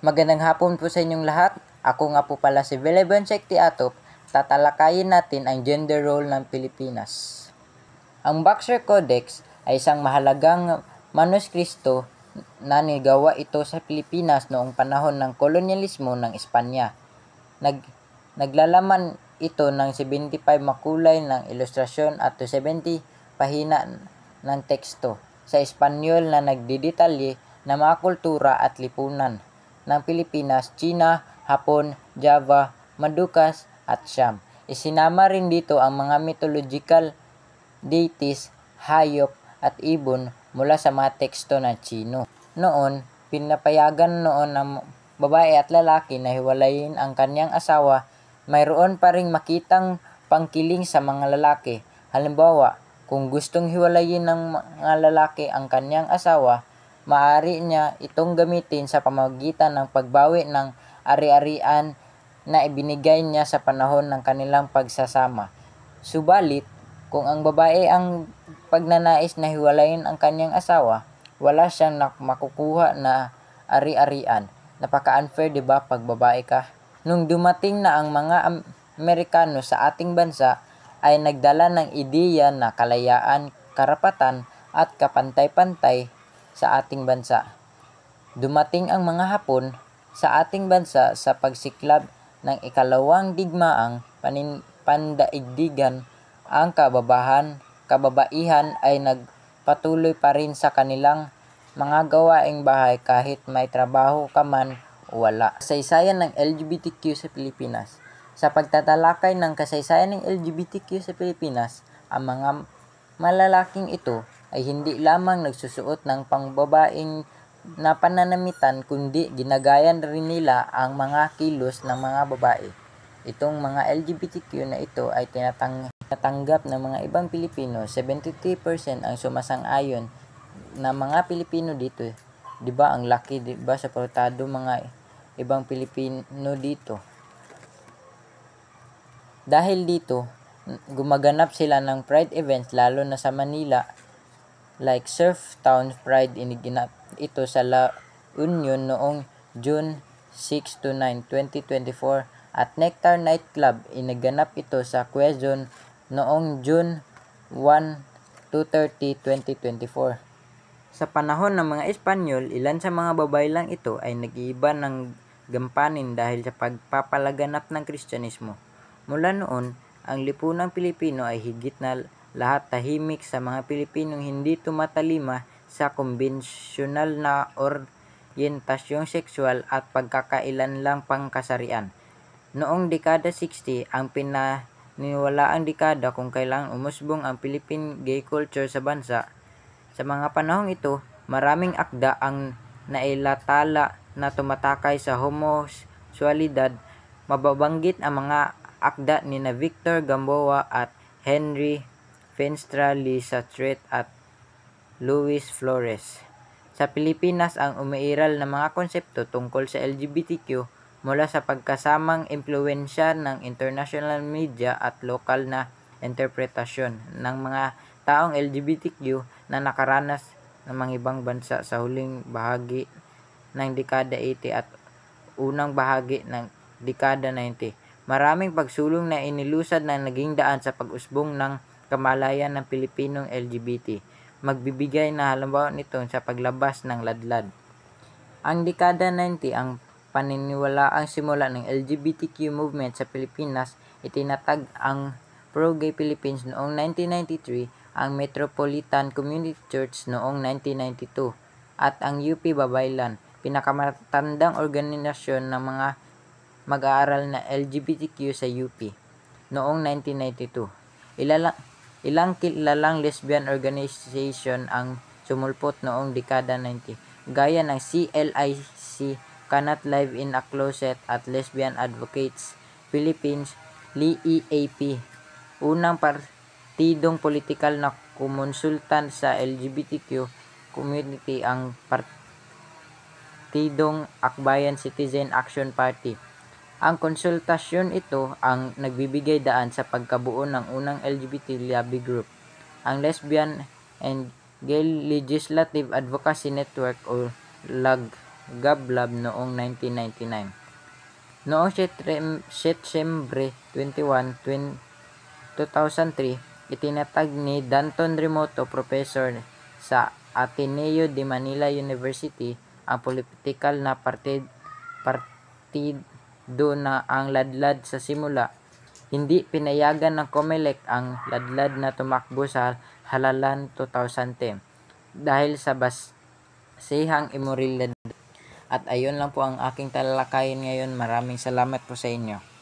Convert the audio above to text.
Magandang hapon po sa inyong lahat. Ako nga po pala si Vilebon Sektiatop. Tatalakayin natin ang gender role ng Pilipinas. Ang Boxer Codex ay isang mahalagang manuskristo na nigawa ito sa Pilipinas noong panahon ng kolonyalismo ng Espanya. Naglalaman ito ng 75 makulay ng ilustrasyon at 70 pahina ng teksto sa Espanyol na nagdidetalye ng mga kultura at lipunan ng Pilipinas, China, Hapon, Java, Madukas at Siam. Isinama rin dito ang mga mythological deities, hayop at ibon mula sa mga teksto ng Chino. Noon, pinapayagan noon ng babae at lalaki na hiwalayin ang kanyang asawa. Mayroon pa ring makitang pangkiling sa mga lalaki. Halimbawa, kung gustong hiwalayin ng mga lalaki ang kanyang asawa, maaari niya itong gamitin sa pamamagitan ng pagbawi ng ari-arian na ibinigay niya sa panahon ng kanilang pagsasama. Subalit, kung ang babae ang pagnanais na hiwalayin ang kanyang asawa, wala siyang makukuha na ari-arian. Napaka-unfair, di ba, pag babae ka? Nung dumating na ang mga Amerikano sa ating bansa, ay nagdala ng ideya na kalayaan, karapatan at kapantay-pantay sa ating bansa. Dumating ang mga Hapon sa ating bansa sa pagsiklab ng ikalawang digmaang pandaigdigan. Ang kababaihan ay nagpatuloy pa rin sa kanilang mga gawaing bahay kahit may trabaho ka man o wala. Kasaysayan ng LGBTQ sa Pilipinas. Sa pagtatalakay ng kasaysayan ng LGBTQ sa Pilipinas, ang mga malalaking ito ay hindi lamang nagsusuot ng pangbabaeng na pananamitan kundi ginagayan rin nila ang mga kilos ng mga babae. Itong mga LGBTQ na ito ay tinatanggap ng mga ibang Pilipino. 73% ang sumasang-ayon na mga Pilipino dito. 'Di ba ang laki, 'di ba, suportado mga ibang Pilipino dito. Dahil dito, gumaganap sila ng pride events lalo na sa Manila, like Surf Town Pride. Iniginap ito sa La Union noong June 6 to 9, 2024 at Nectar Nightclub. Iniganap ito sa Quezon noong June 1 to 30, 2024. Sa panahon ng mga Espanyol, ilan sa mga babae lang ito ay nag-iiba ng gampanin dahil sa pagpapalaganap ng Kristyanismo. Mula noon, ang lipunang Pilipino ay higit na lahat tahimik sa mga Pilipinong hindi tumatalima sa konbensyonal na orientasyong sexual at pagkakailanlang pangkasarian. Noong dekada 60, ang pinaniniwalaang dekada kung kailan umusbong ang Philippine gay culture sa bansa. Sa mga panahong ito, maraming akda ang nailatala na tumatakay sa homosexualidad. Mababanggit ang mga akda ni na Victor Gamboa at Henry Fenestra-Lisatret at Luis Flores. Sa Pilipinas, ang umiiral na mga konsepto tungkol sa LGBTQ mula sa pagkasamang impluwensya ng international media at lokal na interpretasyon ng mga taong LGBTQ na nakaranas ng mga ibang bansa sa huling bahagi ng dekada 80 at unang bahagi ng dekada 90. Maraming pagsulong na inilusad na naging daan sa pag-usbong ng kamalayan ng Pilipinong LGBT. Magbibigay na halimbawa nito sa paglabas ng ladlad. Ang dekada 90 ang paniniwalaang simula ng LGBTQ movement sa Pilipinas. Itinatag ang Pro-Gay Philippines noong 1993, ang Metropolitan Community Church noong 1992, at ang UP Babaylan, pinakamatandang organisasyon ng mga mag-aaral na LGBTQ sa UP, noong 1992. Ilang kilalang lesbian organization ang sumulpot noong dekada 90, gaya ng CLIC, Cannot Live in a Closet at Lesbian Advocates Philippines, LEAP, unang partidong politikal na kumonsultan sa LGBTQ community, ang Partidong Akbayan Citizen Action Party. Ang konsultasyon ito ang nagbibigay daan sa pagkabuo ng unang LGBT lobby group, ang Lesbian and Gay Legislative Advocacy Network o LAG. Gablab noong 1999. Noong Setyembre 21, 2003, itinatag ni Danton Remoto, professor sa Ateneo de Manila University, ang politikal na partido na ang ladlad sa simula. Hindi pinayagan ng COMELEC ang ladlad na tumakbo sa halalan 2010 dahil sa basehang imoralidad. At ayun lang po ang aking talalakayin ngayon. Maraming salamat po sa inyo.